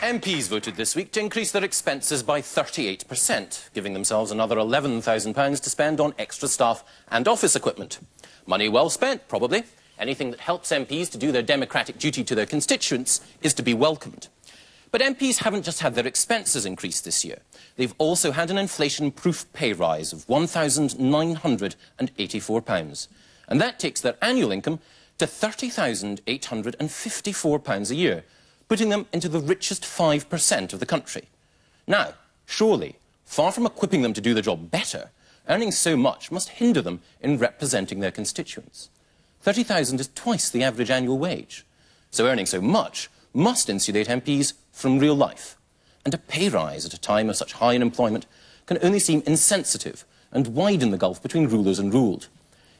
MPs voted this week to increase their expenses by 38%, giving themselves another £11,000 to spend on extra staff and office equipment. Money well spent, probably. Anything that helps MPs to do their democratic duty to their constituents is to be welcomed. But MPs haven't just had their expenses increased this year. They've also had an inflation-proof pay rise of £1,984. And that takes their annual income to £30,854 a year, putting them into the richest 5% of the country. Now, surely, far from equipping them to do the job better, earning so much must hinder them in representing their constituents. £30,000 is twice the average annual wage. So earning so much must insulate MPs from real life. And a pay rise at a time of such high unemployment can only seem insensitive and widen the gulf between rulers and ruled.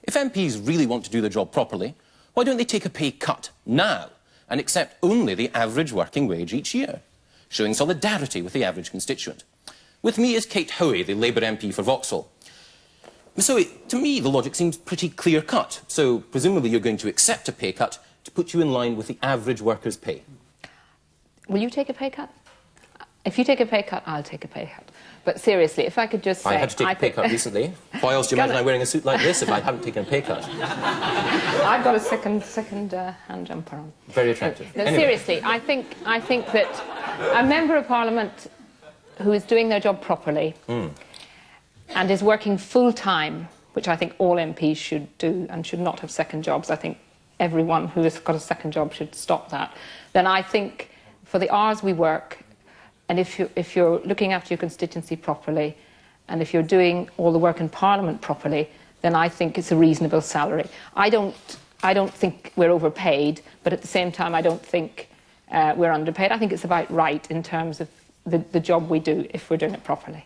If MPs really want to do the job properly, why don't they take a pay cut now and accept only the average working wage each year, showing solidarity with the average constituent? With me is Kate Hoey, the Labour MP for Vauxhall. So, to me, the logic seems pretty clear-cut. So, presumably you're going to accept a pay cut to put you in line with the average worker's pay. Will you take a pay cut? If you take a pay cut, I'll take a pay cut. But seriously, if I could just say... I had to take a pay cut recently. Why else do you imagine I'm wearing a suit like this if I hadn't taken a pay cut? I've got a second hand jumper on. Very attractive. No, anyway. Seriously, I think that a member of Parliament who is doing their job properly and is working full-time, which I think all MPs should do and should not have second jobs. I think everyone who has got a second job should stop that. Then I think for the hours we work, and if you're looking after your constituency properly, and if you're doing all the work in Parliament properly, then I think it's a reasonable salary. I don't think we're overpaid, but at the same time, I don't think we're underpaid. I think it's about right in terms of the job we do if we're doing it properly.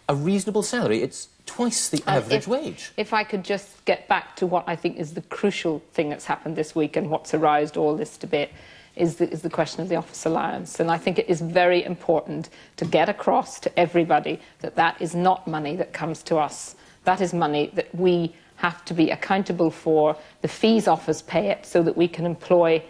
A reasonable salary? It's twice the average wage. If I could just get back to what I think is the crucial thing that's happened this week and what's aroused all this debate, is the question of the office allowance. And I think it is very important to get across to everybody that that is not money that comes to us. That is money that we have to be accountable for. The fees office pay it so that we can employ,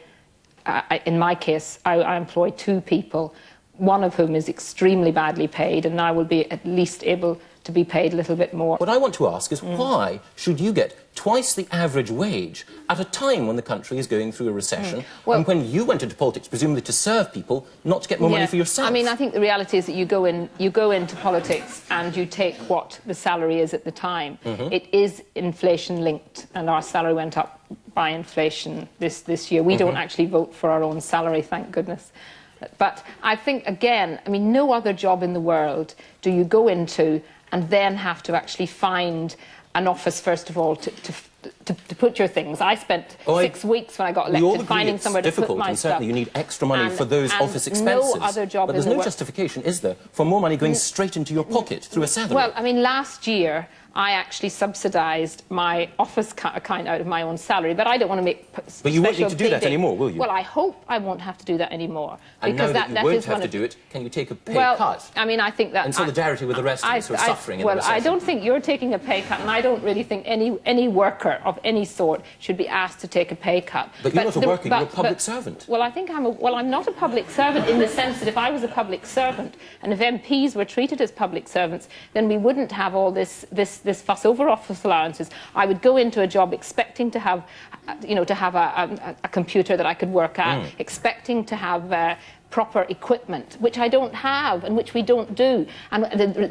in my case, I employ 2 people, one of whom is extremely badly paid, and I will be at least able to be paid a little bit more. What I want to ask is why should you get twice the average wage at a time when the country is going through a recession and when you went into politics presumably to serve people, not to get more money for yourself? I mean, I think the reality is that you go into politics and you take what the salary is at the time. It is inflation linked, and our salary went up by inflation this year. We don't actually vote for our own salary, thank goodness. But I think, again, I mean, no other job in the world do you go into and then have to actually find an office, first of all, to put your things. I spent 6 weeks when I got elected finding somewhere to put my stuff. Certainly you need extra money for those office expenses. No other job but there's no justification, is there, for more money going straight into your pocket through a salary? Well, I mean, last year I actually subsidised my office account out of my own salary, but I don't want to make But you won't need to do that anymore, will you? Well, I hope I won't have to do that anymore. And now that you won't have to do it, can you take a pay cut? I mean, I think that... In solidarity with the rest of us who are suffering in the recession. Well, I don't think you're taking a pay cut, and I don't really think any worker of any sort should be asked to take a pay cut. But you're not a worker, you're a public servant. Well, I think I'm not a public servant in the sense that if I was a public servant and if MPs were treated as public servants, then we wouldn't have all this fuss over office allowances. I would go into a job expecting to have, a computer that I could work at, expecting to have proper equipment, which I don't have and which we don't do. And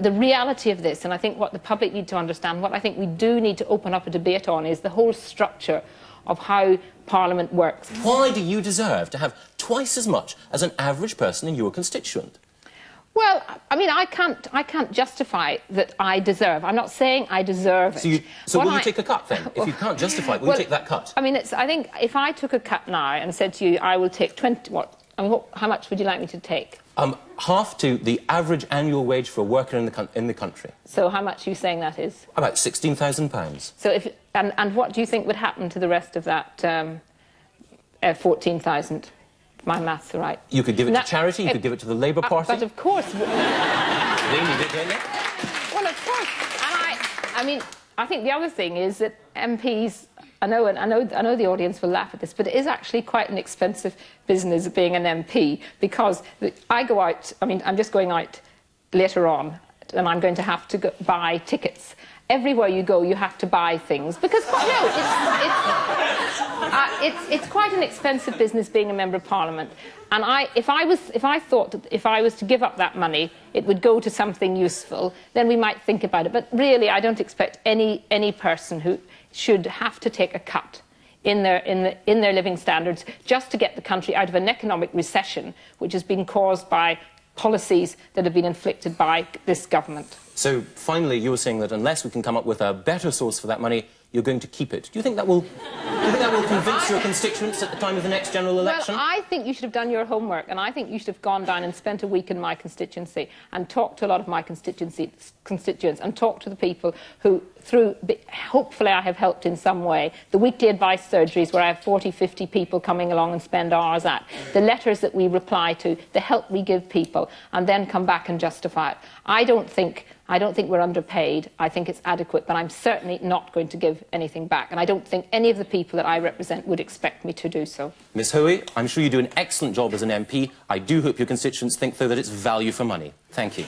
the reality of this, and I think what the public need to understand, what I think we do need to open up a debate on, is the whole structure of how Parliament works. Why do you deserve to have twice as much as an average person in your constituent? Well, I mean, I can't justify that I deserve. I'm not saying I deserve it. So will you take a cut then? If you can't justify it, will you take that cut? I mean, I think if I took a cut now and said to you, I will take 20... What? I mean, how much would you like me to take? Half to the average annual wage for a worker in the country. So how much are you saying that is? About £16,000. So and what do you think would happen to the rest of that 14,000? My maths are right. You could give it to charity, you could give it to the Labour Party. But of course... They need it, don't they? Well, of course. And I mean, I think the other thing is that MPs, I know the audience will laugh at this, but it is actually quite an expensive business being an MP, because I go out, I mean, I'm just going out later on, and I'm going to have to buy tickets. Everywhere you go, you have to buy things, because it's quite an expensive business being a member of Parliament. And if I thought that if I was to give up that money, it would go to something useful, then we might think about it. But really, I don't expect any person who should have to take a cut in their living standards just to get the country out of an economic recession, which has been caused by policies that have been inflicted by this government. So, finally, you were saying that unless we can come up with a better source for that money, you're going to keep it. Do you think that will convince your constituents at the time of the next general election? Well, I think you should have done your homework, and I think you should have gone down and spent a week in my constituency and talked to a lot of my constituents and talked to the people who, hopefully I have helped in some way. The weekly advice surgeries where I have 40, 50 people coming along and spend hours at. The letters that we reply to, the help we give people, and then come back and justify it. I don't think we're underpaid. I think it's adequate, but I'm certainly not going to give anything back. And I don't think any of the people that I represent would expect me to do so. Miss Hoey, I'm sure you do an excellent job as an MP. I do hope your constituents think, though, that it's value for money. Thank you.